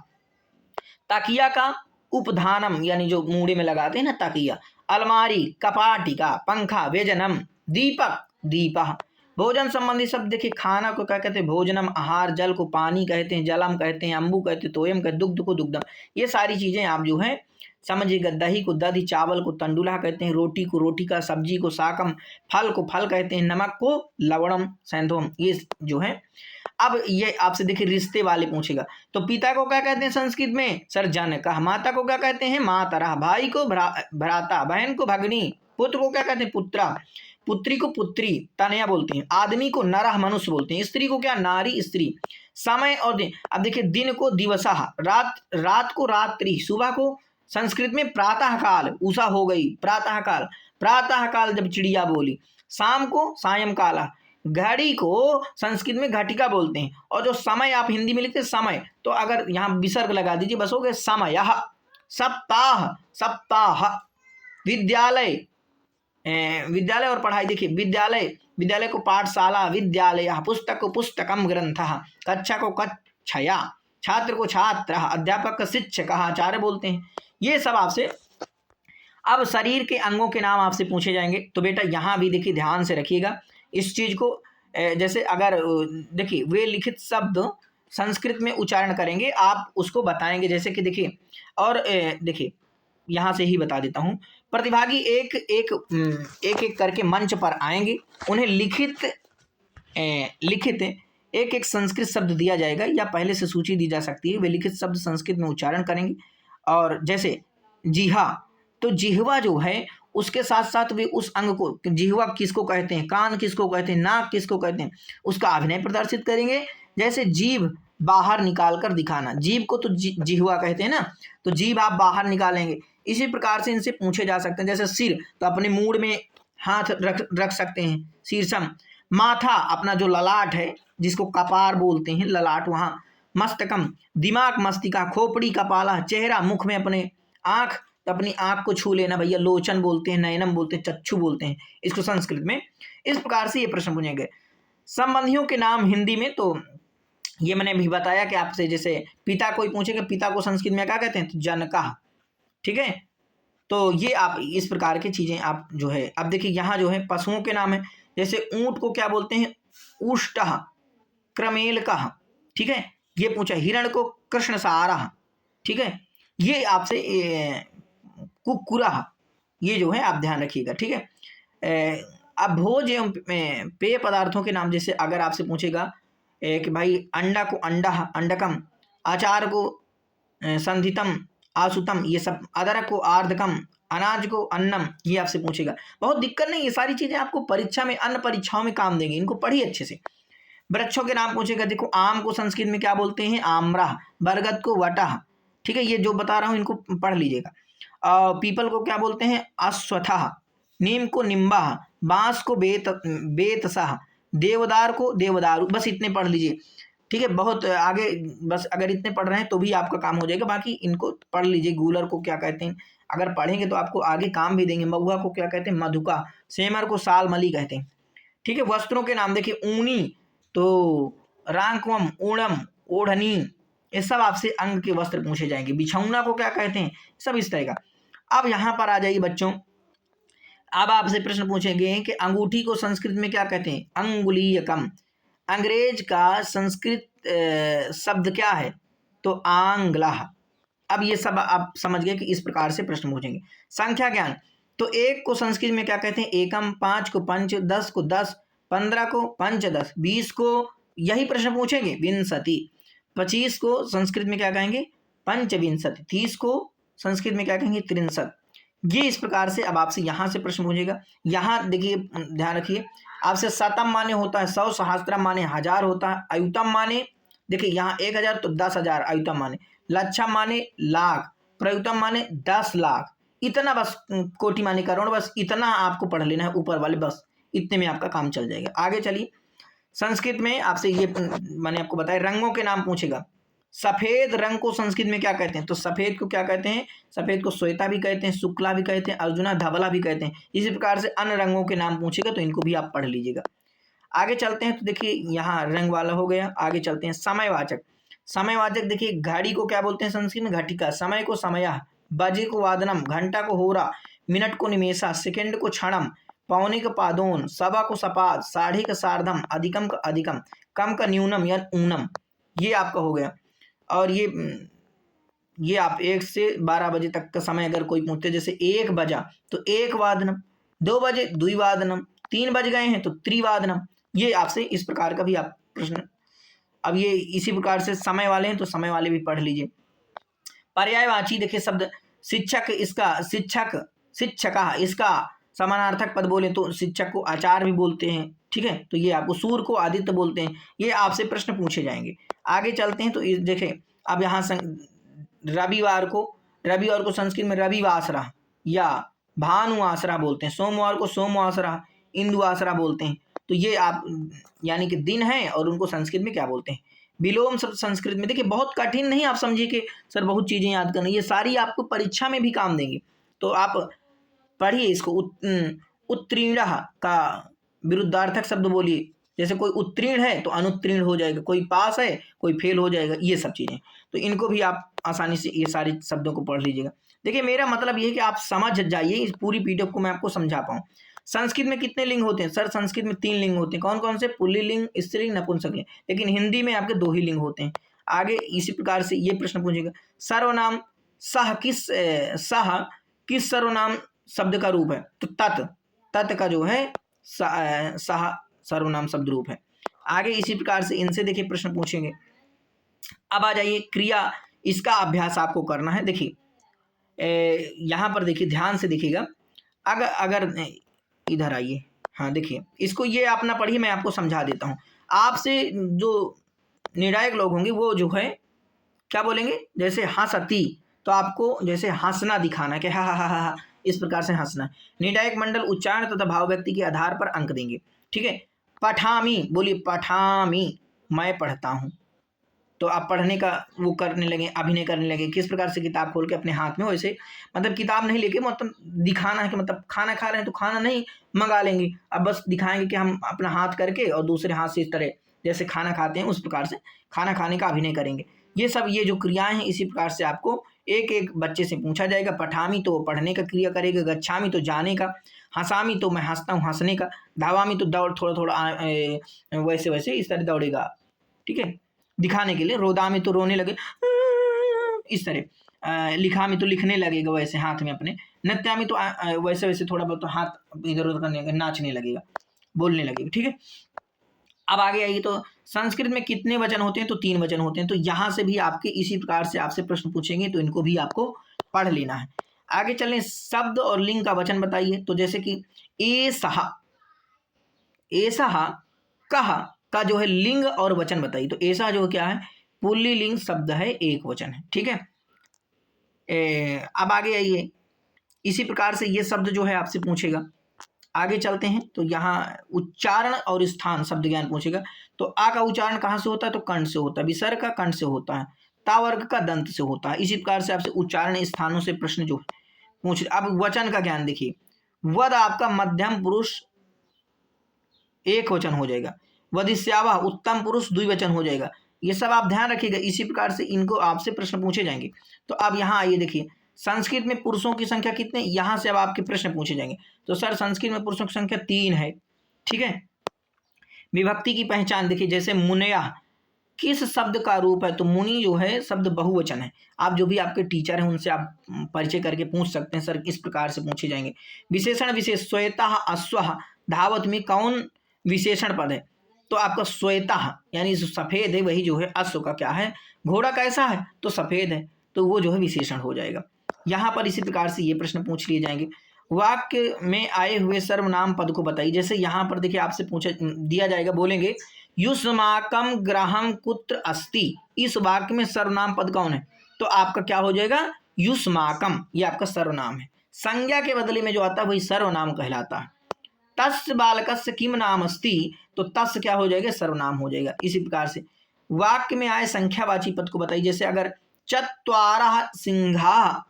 तकिया का उपधानम यानी जो मूड़े में लगाते हैं ना तकिया। अलमारी, कपाटिका, पंखा, व्यजनम, दीपक, दीपः। भोजन संबंधी शब्द देखिए, खाना को क्या कहते हैं? भोजनम, आहार। जल को पानी कहते हैं, जलम कहते हैं, अम्बु कहते हैं, तोयम कहते हैं, दुग्ध को दुग्धम। ये सारी चीजें आप जो है समझिएगा। दही को दधि, चावल को तंडुला कहते हैं, रोटी को रोटिका, सब्जी को शाकम, फल को फल कहते हैं, नमक को लवणम, सैंधवम। ये जो है, अब ये आपसे देखिए रिश्ते वाले पूछेगा। तो पिता को क्या कहते हैं संस्कृत में? सर जनकः। माता को क्या कहते हैं? मातरः। भाई को भ्राता, बहन को भगिनी, पुत्र को क्या कहते हैं? पुत्रा, पुत्री को पुत्री, तनया बोलते हैं। आदमी को नरः, मनुष्य बोलते हैं। स्त्री को क्या? नारी, स्त्री। समय और दिन, अब देखिए दिन को दिवसः, रात को रात्रि, सुबह को संस्कृत में प्रातः काल, उषा हो गई, प्रातः काल, प्रातः काल जब चिड़िया बोली। शाम को सायंकाल। घड़ी को संस्कृत में घटिका बोलते हैं। और जो समय आप हिंदी में लिखते हैं समय, तो अगर यहाँ विसर्ग लगा दीजिए, बस हो गए समयः। सप्ताह, सप्ताह। विद्यालय, विद्यालय और पढ़ाई देखिए, विद्यालय, विद्यालय को पाठशाला, विद्यालयः। पुस्तक को पुस्तकम, ग्रंथः। कक्षा को कक्षया, छात्र को छात्रः, अध्यापक को शिक्षकः, आचार्य बोलते हैं। ये सब आपसे, अब शरीर के अंगों के नाम आपसे पूछे जाएंगे। तो बेटा यहाँ भी देखिए ध्यान से रखिएगा इस चीज को। जैसे अगर देखिए वे लिखित शब्द संस्कृत में उच्चारण करेंगे, आप उसको बताएंगे। जैसे कि देखिए, और देखिए यहाँ से ही बता देता हूँ। प्रतिभागी एक एक करके मंच पर आएंगे, उन्हें लिखित एक एक संस्कृत शब्द दिया जाएगा, या पहले से सूची दी जा सकती है। वे लिखित शब्द संस्कृत में उच्चारण करेंगे। और जैसे जिहा, तो जिह्वा जो है उसके साथ साथ वे उस अंग को, जिह्वा किसको कहते हैं, कान किसको कहते हैं, नाक किसको कहते हैं, उसका अभिनय प्रदर्शित करेंगे। जैसे जीभ बाहर निकाल कर दिखाना, जीभ को तो जिह्वा कहते हैं ना, तो जीभ आप बाहर निकालेंगे। इसी प्रकार से इनसे पूछे जा सकते हैं। जैसे सिर, तो अपने मूड में हाथ रख सकते हैं, शीर्षम। माथा, अपना जो ललाट है जिसको कपार बोलते हैं, ललाट वहाँ। मस्तकम, दिमाग, मस्तिका। खोपड़ी, कपाला। चेहरा, मुख में अपने आँख, तो अपनी आँख को छू लेना भैया, लोचन बोलते हैं, नयनम बोलते हैं, चक्षु बोलते हैं इसको संस्कृत में। इस प्रकार से ये प्रश्न पूछेंगे। संबंधियों के नाम हिंदी में, तो ये मैंने भी बताया कि आपसे, जैसे पिता कोई पूछेगा, पिता को संस्कृत में क्या कहते हैं? तो जनकः। ठीक है, तो ये आप इस प्रकार की चीजें आप जो है, अब देखिए यहाँ जो है पशुओं के नाम है। जैसे ऊंट को क्या बोलते हैं? उष्टः, क्रमेलकः। ठीक है, ये पूछा। हिरण को कृष्णसारः। ठीक है, ये आपसे कुक्कुरः, ये जो है आप ध्यान रखिएगा। ठीक है, अब भोज एवं पेय पदार्थों के नाम, जैसे अगर आपसे पूछेगा कि भाई अंडा को अंडा, अंडकम। अचार को संधितम, आसुतम, ये सब। अदरक को आर्धकम, अनाज को अन्नम, ये आपसे पूछेगा। बहुत दिक्कत नहीं, ये सारी चीजें आपको परीक्षा में, अन्य परीक्षाओं में काम देंगी, इनको पढ़िए अच्छे से। वृक्षों के नाम पूछेगा, देखो आम को संस्कृत में क्या बोलते हैं? आम्रः। बरगद को वटः। ठीक है, ये जो बता रहा हूँ इनको पढ़ लीजिएगा। पीपल को क्या बोलते हैं? अश्वत्थः। नीम को निम्बः। बांस को बेतसः। देवदार को देवदारू। बस इतने पढ़ लीजिए। ठीक है, बहुत आगे, बस अगर इतने पढ़ रहे हैं तो भी आपका काम हो जाएगा, बाकी इनको पढ़ लीजिए। गूलर को क्या कहते हैं, अगर पढ़ेंगे तो आपको आगे काम भी देंगे। महुआ को क्या कहते हैं? मधुका। सेमर को सालमली कहते हैं। ठीक है, वस्त्रों के नाम देखिए, ऊनी तो रांकवम, ऊणम, ओढ़नी, ये सब आपसे अंग के वस्त्र पूछे जाएंगे। बिछौना को क्या कहते हैं? सब इस तरह का। अब यहाँ पर आ जाइए बच्चों, अब आपसे प्रश्न पूछेंगे कि अंगूठी को संस्कृत में क्या कहते हैं? अंगुलीयकम। अंग्रेज का संस्कृत शब्द क्या है? तो आंग्लः। अब ये सब आप समझ गए कि इस प्रकार से प्रश्न पूछेंगे। संख्या ज्ञान, तो एक को संस्कृत में क्या कहते हैं? एकम। 5 को पंच, 10 को 10, 15 को पंचदश, 20 को यही प्रश्न पूछेंगे विंशति। 25 को संस्कृत में क्या कहेंगे? पंचविंशति। 30 को संस्कृत में क्या कहेंगे? 63। ये इस प्रकार से अब आपसे यहाँ से प्रश्न पूछेगा। यहाँ देखिए ध्यान रखिए, आपसे शतम माने होता है 100, सहस्त्रम माने 1000 होता है, अयुतम माने देखिए यहाँ 1000 तो 10,000 अयुतम माने, लक्षम माने लाख, प्रयुतम माने 10 लाख। इतना बस, कोटि माने करोड़, बस इतना आपको पढ़ लेना है ऊपर वाले, बस इतने में आपका काम चल जाएगा। आगे चलिए, संस्कृत में आपसे ये मैंने आपको बताया, रंगों के नाम पूछेगा। सफेद रंग को संस्कृत में क्या कहते हैं? तो सफेद को क्या कहते हैं? सफेद को श्वेता भी कहते हैं, शुक्ला भी कहते हैं, अर्जुना धवला भी कहते हैं। इसी प्रकार से अन्य रंगों के नाम पूछेगा तो इनको भी आप पढ़ लीजिएगा। आगे चलते हैं तो देखिए यहाँ रंग वाला हो गया। आगे चलते हैं समयवाचक। समयवाचक देखिए, घड़ी को क्या बोलते हैं संस्कृत में? घटिका। समय को समयः, बजे को वादनम, घंटा को होरा, मिनट को निमेषा, सेकंड को क्षणम, पौने का पादोन, सवा को सपाद, साढ़े का सार्धम, अधिकम का अधिकम, कम का न्यूनम या ऊनम। ये आपका हो गया। और ये आप 1 से 12 बजे तक का समय अगर कोई पूछते, जैसे 1 बजा तो 1 वादनम, 2 बजे द्विवादनम, 3 बज गए हैं तो त्रिवादनम। ये आपसे इस प्रकार का भी आप प्रश्न, अब ये इसी प्रकार से समय वाले हैं तो समय वाले भी पढ़ लीजिए। पर्यायवाची देखिए शब्द, शिक्षक, इसका शिक्षक, शिक्षका, इसका समानार्थक पद बोले तो शिक्षक को आचार्य भी बोलते हैं, ठीक है। तो ये आपको सूर्य को आदित्य बोलते हैं। ये आपसे प्रश्न पूछे जाएंगे। आगे चलते हैं तो देखें, अब यहाँ रविवार को संस्कृत में रविवासरा या भानु आसरा बोलते हैं। सोमवार को सोमवासरा, इंदु आसरा बोलते हैं। तो ये आप यानी कि दिन है और उनको संस्कृत में क्या बोलते हैं? विलोम शब्द संस्कृत में देखिए बहुत कठिन नहीं, आप समझिए कि सर बहुत चीजें याद करनी, ये सारी आपको परीक्षा में भी काम देंगे। तो आप पढ़िए इसको। उत्तीर्ण का विरुद्धार्थक शब्द बोलिए। जैसे कोई उत्तीर्ण है तो अनुत्तीर्ण हो जाएगा, कोई पास है कोई फेल हो जाएगा, ये सब चीजें। तो इनको भी आप आसानी से ये सारे शब्दों को पढ़ लीजिएगा। देखिए मेरा मतलब ये है कि आप समझ जाइए, इस पूरी पीडीएफ को मैं आपको समझा पाऊँ। संस्कृत में कितने लिंग होते हैं? सर संस्कृत में 3 लिंग होते हैं। कौन कौन से? पुल्लिंग, स्त्रीलिंग, नपुंसकलिंग। लेकिन हिंदी में आपके 2 ही लिंग होते हैं। आगे इसी प्रकार से ये प्रश्न पूछेगा, सर्वनाम सह किस सर्वनाम शब्द का रूप है? तो तत् का जो है सह सर्वनाम शब्द रूप है। आगे इसी प्रकार से इनसे देखिए प्रश्न पूछेंगे। अब आ जाइए क्रिया, इसका अभ्यास आपको करना है। देखिए यहाँ पर देखिए ध्यान से देखिएगा। अगर इधर आइए, हाँ देखिए इसको, ये आप ना पढ़िए, मैं आपको समझा देता हूँ। आपसे जो निर्णायक लोग होंगे वो जो है क्या बोलेंगे? जैसे हंसती, तो आपको जैसे हंसना दिखाना है कि हा हा हा हा, इस प्रकार से हंसना। निर्णायक मंडल उच्चारण तथा भाव व्यक्ति के आधार पर अंक देंगे, ठीक है। पठामी बोलिए, पठामी, मैं पढ़ता हूँ। तो आप पढ़ने का वो करने लगे, अभिनय करने लगे। किस प्रकार से? किताब खोल के अपने हाथ में, वैसे मतलब किताब नहीं लेके, मतलब दिखाना है कि मतलब खाना खा रहे हैं तो खाना नहीं मंगा लेंगे, अब बस दिखाएंगे कि हम अपना हाथ करके और दूसरे हाथ से इस तरह जैसे खाना खाते हैं उस प्रकार से खाना खाने का अभिनय करेंगे। ये सब ये जो क्रियाएं हैं इसी प्रकार से आपको एक एक बच्चे से पूछा जाएगा। पठामी तो पढ़ने का क्रिया करेगा, गच्छामी तो जाने का, हंसामी तो मैं हंसता हूँ हंसने का, धावामी तो दौड़ थोड़ा थोड़ा वैसे वैसे इस तरह दौड़ेगा, ठीक है, दिखाने के लिए। रोदामी तो रोने लगे इस तरह, लिखामी तो लिखने लगेगा वैसे हाथ में अपने, नृत्यामी तो वैसे वैसे थोड़ा बहुत हाथ इधर उधर करने लगेगा, नाचने लगेगा, बोलने लगेगा, ठीक है। अब आगे आइए तो संस्कृत में कितने वचन होते हैं? तो 3 वचन होते हैं। तो यहाँ से भी आपके इसी प्रकार से आपसे प्रश्न पूछेंगे, तो इनको भी आपको पढ़ लेना है। आगे चलें, शब्द और लिंग का वचन बताइए। तो जैसे कि एसहा, कहा का जो है लिंग और वचन बताइए। तो ऐसा जो क्या है? पुल्लिंग शब्द है, एक वचन है, ठीक है। अब आगे आइए, इसी प्रकार से ये शब्द जो है आपसे पूछेगा। आगे चलते हैं तो यहाँ उच्चारण और स्थान शब्द ज्ञान पूछेगा। तो आ का उच्चारण कहाँ से होता है? तो कंठ से होता है। विसर्ग का कंठ से होता है। ता वर्ग का दंत से होता है। इसी प्रकार से आपसे उच्चारण स्थानों से प्रश्न जो पूछ। अब वचन का ज्ञान देखिए, वद आपका मध्यम पुरुष एक वचन हो जाएगा, वदिष्यावा उत्तम पुरुष द्विवचन हो जाएगा। ये सब आप ध्यान रखिएगा, इसी प्रकार से इनको आपसे प्रश्न पूछे जाएंगे। तो अब यहाँ आइए देखिए, संस्कृत में पुरुषों की संख्या कितने? यहाँ से अब आपके प्रश्न पूछे जाएंगे। तो सर संस्कृत में पुरुषों की संख्या 3 है, ठीक है। विभक्ति की पहचान देखिए, जैसे मुनया किस शब्द का रूप है? तो मुनि जो है शब्द बहुवचन है। आप जो भी आपके टीचर हैं उनसे आप परिचय करके पूछ सकते हैं, सर इस प्रकार से पूछे जाएंगे। विशेषण विशेष, श्वेता अश्व धावत में कौन विशेषण पद है? तो आपका श्वेता यानी जो सफेद है वही जो है अश्व का क्या है? घोड़ा कैसा है? तो सफेद है, तो वो जो है विशेषण हो जाएगा। यहाँ पर इसी प्रकार से ये प्रश्न पूछ लिए जाएंगे। वाक्य में आए हुए सर्वनाम पद को बताइए। जैसे यहाँ पर देखिए आपसे पूछा दिया जाएगा, बोलेंगे युष्माकम ग्रहम कुत्र अस्ति, इस वाक्य में सर्वनाम पद कौन है? तो आपका क्या हो जाएगा? युष्माकम, ये आपका सर्वनाम है। संज्ञा के बदले में जो आता है वही सर्वनाम कहलाता है। तस्य बालकस्य किम नाम अस्ति, तो तस्य क्या हो जाएगा, सर्वनाम हो जाएगा। इसी प्रकार से वाक्य में आए संख्यावाची पद को बताइए। जैसे अगर चत्वारः सिंहाः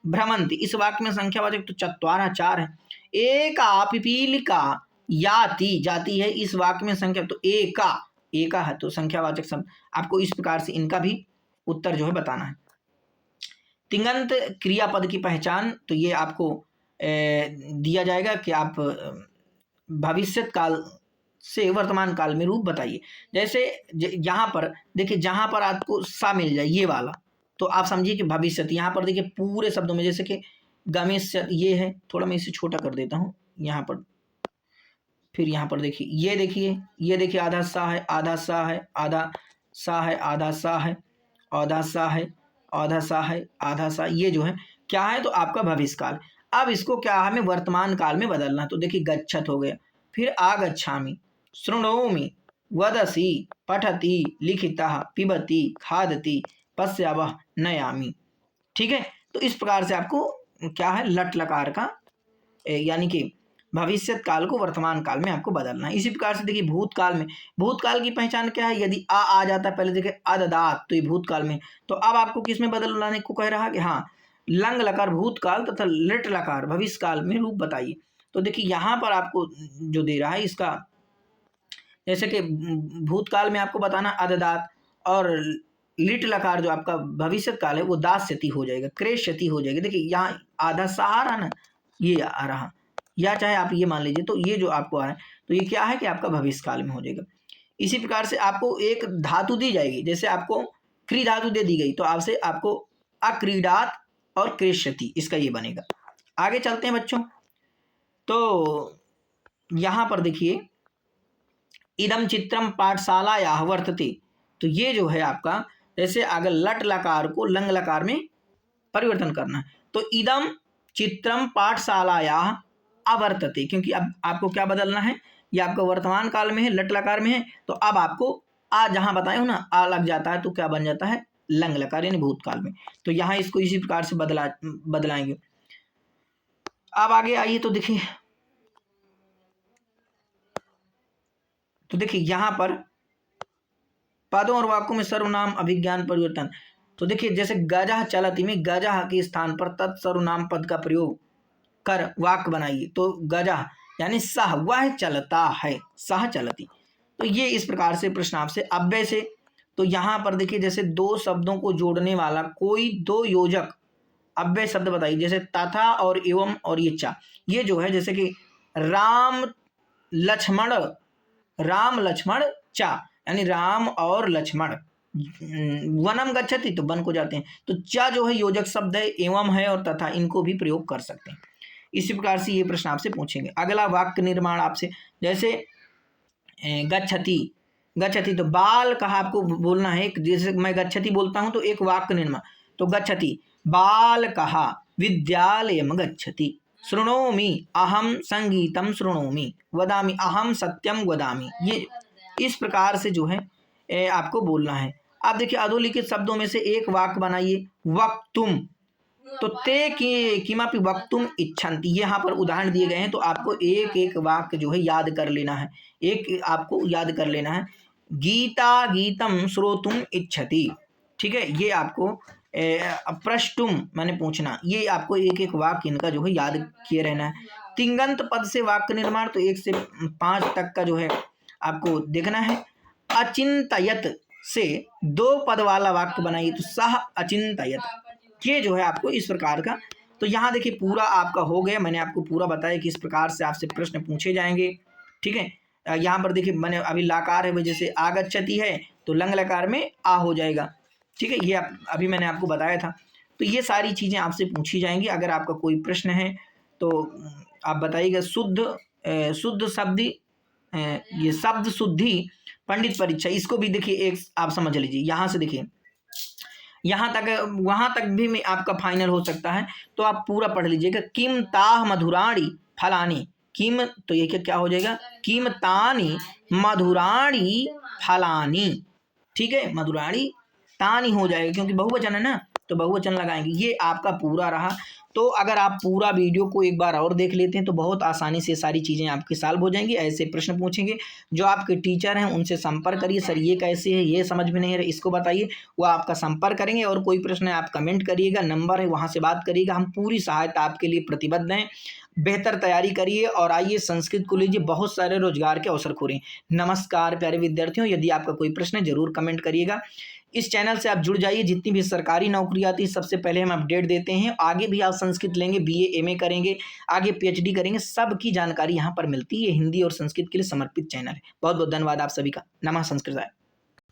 भ्रमन्ति, इस वाक्य में संख्यावाचक तो चत्वारः 4 है। एका पिपीलिका याति, जाती है, इस वाक्य में संख्या तो एका है, तो संख्यावाचक शब्द। आपको इस प्रकार से इनका भी उत्तर जो है बताना है। तिङन्त क्रियापद की पहचान, तो ये आपको दिया जाएगा कि आप भविष्य काल से वर्तमान काल में रूप बताइए। जैसे यहाँ पर देखिए, जहाँ पर आपको सा मिल जाए ये वाला, तो आप समझिए कि भविष्य। यहाँ पर देखिए पूरे शब्दों में, जैसे कि गमिष्य ये है, थोड़ा मैं इसे छोटा कर देता हूँ यहाँ पर। फिर यहाँ पर देखिए, ये देखिए आधा सा है, आधा सा है, आधा सा है, आधा सा है, आधा सा है, आधा सा है, आधा सा, ये जो है क्या है, तो आपका भविष्य काल। अब इसको क्या हमें वर्तमान काल में बदलना, तो देखिए गच्छत हो गया, फिर आगच्छामि, शृणोमि, वदसि, पठति, लिखितः, पिबति, खादति, पश्यावः, नयामि। ठीक है, तो इस प्रकार से आपको क्या है, लट लकार का यानी कि भविष्य काल को वर्तमान काल में आपको बदलना है। इसी प्रकार से देखिए भूतकाल में, भूतकाल की पहचान क्या है, यदि आ जाता है पहले, देखिए अददात, तो ये भूतकाल में। तो अब आपको किस में बदलने को कह रहा है कि हाँ, लंग लकार भूतकाल तथा लिट लकार भविष्य काल में रूप बताइए। तो देखिए यहाँ पर आपको जो दे रहा है इसका, जैसे कि भूतकाल में आपको बताना अददात, और लिट लकार जो आपका भविष्य काल है वो दास्यति हो जाएगा, क्रेश्यति हो जाएगी। देखिए यहाँ आधा सा आ रहा ना, ये आ रहा, या चाहे आप ये मान लीजिए, तो ये जो आपको आ रहा है, तो ये क्या है कि आपका भविष्य काल में हो जाएगा। इसी प्रकार से आपको एक धातु दी जाएगी, जैसे आपको क्री धातु दे दी गई, तो आपसे आपको अक्रीडात और क्रेश्यति, इसका ये बनेगा। आगे चलते हैं बच्चों, तो यहाँ पर देखिए इदम चित्रम पाठशालायाः वर्तते, तो ये जो है आपका, जैसे अगर लट लकार को लंग लकार में परिवर्तन करना है, तो इदम चित्रम पाठशालायाः अवर्तते, क्योंकि अब आपको क्या बदलना है, ये आपका वर्तमान काल में है, लट लकार में है, तो अब आपको आ जहां बताए हो ना, आ लग जाता है, तो क्या बन जाता है, लंग लकार, यानी भूतकाल में। तो यहाँ इसको इसी प्रकार से बदलाएंगे। अब आगे आइए, तो देखिए यहाँ पर पदों और वाक्यों में सर्वनाम अभिज्ञान परिवर्तन। तो देखिए जैसे गजः चलति में गजः के स्थान पर तत्सर्वनाम पद का प्रयोग कर वाक्य बनाइए। तो गजः यानी सह, वह चलता है, सह चलती। तो ये इस प्रकार से प्रश्न आपसे अव्यय से, तो यहाँ पर देखिए जैसे दो शब्दों को जोड़ने वाला कोई दो योजक अव्यय शब्द बताइए। जैसे तथा और एवं और ये चा, ये जो है जैसे कि राम लक्ष्मण चा, यानी राम और लक्ष्मण वनम गच्छति, तो वन को जाते हैं। तो चा जो है योजक शब्द है, एवं है और तथा, इनको भी प्रयोग कर सकते हैं। इसी प्रकार से ये प्रश्न आपसे पूछेंगे। अगला वाक्य निर्माण आपसे, जैसे गच्छति तो बाल कहा आपको बोलना है। जैसे मैं गच्छति बोलता हूं तो एक वाक्य निर्माण, तो गच्छति बाल कहा विद्यालयम गच्छति, शृणोमि अहम संगीतम शृणोमि, वदामि अहम सत्यम वदामि। ये इस प्रकार से जो है आपको बोलना है। अब देखिए अधोलिखित शब्दों में से एक वाक्य बनाइए। वक्तुम, तो ते किमपि वक्तुम इच्छन्ति, यहाँ पर उदाहरण दिए गए हैं, तो आपको एक एक वाक्य जो है याद कर लेना है, एक आपको याद कर लेना है। गीता गीतम श्रोतुम इच्छति, ठीक है, ये आपको प्रष्टुम मैंने पूछना, ये आपको एक एक वाक्य इनका जो है याद किए रहना है। तिङन्त पद से वाक्य निर्माण, तो 1 से 5 तक का जो है आपको देखना है। अचिंतयत से 2 पद वाला वाक्य बनाइए, तो सह अचिंतयत, ये जो है आपको इस प्रकार का। तो यहाँ देखिए पूरा आपका हो गया, मैंने आपको पूरा बताया कि इस प्रकार से आपसे प्रश्न पूछे जाएंगे। ठीक है, यहाँ पर देखिए मैंने अभी लाकार है वजह से आगच्छति है, तो लंग लकार में आ हो जाएगा। ठीक है, ये अभी मैंने आपको बताया था। तो ये सारी चीज़ें आपसे पूछी जाएंगी। अगर आपका कोई प्रश्न है तो आप बताइएगा। शुद्ध शब्द, ये शब्द शुद्धि पंडित परीक्षा, इसको भी देखिए एक आप समझ लीजिए। यहाँ से देखिए यहाँ तक, वहाँ तक भी में आपका फाइनल हो सकता है, तो आप पूरा पढ़ लीजिएगा। किम ताह मधुराणी फलानी, किम, तो ये क्या हो जाएगा, किम तानी मधुराणी फलानी। ठीक है, मधुराणी तानी हो जाएगा, क्योंकि बहुवचन है ना, तो बहुवचन लगाएंगे। ये आपका पूरा रहा। तो अगर आप पूरा वीडियो को एक बार और देख लेते हैं तो बहुत आसानी से सारी चीज़ें आपकी सॉल्व हो जाएंगी। ऐसे प्रश्न पूछेंगे, जो आपके टीचर हैं उनसे संपर्क करिए, सर ये कैसे है, ये समझ में नहीं आ रहा, इसको बताइए, वो आपका संपर्क करेंगे। और कोई प्रश्न है आप कमेंट करिएगा, नंबर है वहाँ से बात करिएगा, हम पूरी सहायता आपके लिए प्रतिबद्ध हैं। बेहतर तैयारी करिए और आइए संस्कृत को लीजिए, बहुत सारे रोजगार के अवसर खुले। नमस्कार प्यारे विद्यार्थियों, यदि आपका कोई प्रश्न है जरूर कमेंट करिएगा। इस चैनल से आप जुड़ जाइए, जितनी भी सरकारी नौकरी आती है सबसे पहले हम अपडेट देते हैं। आगे भी आप संस्कृत लेंगे, बीए एमए करेंगे, आगे पीएचडी करेंगे, सबकी जानकारी यहाँ पर मिलती है। हिंदी और संस्कृत के लिए समर्पित चैनल है। बहुत बहुत धन्यवाद आप सभी का। नमः संस्कृताय।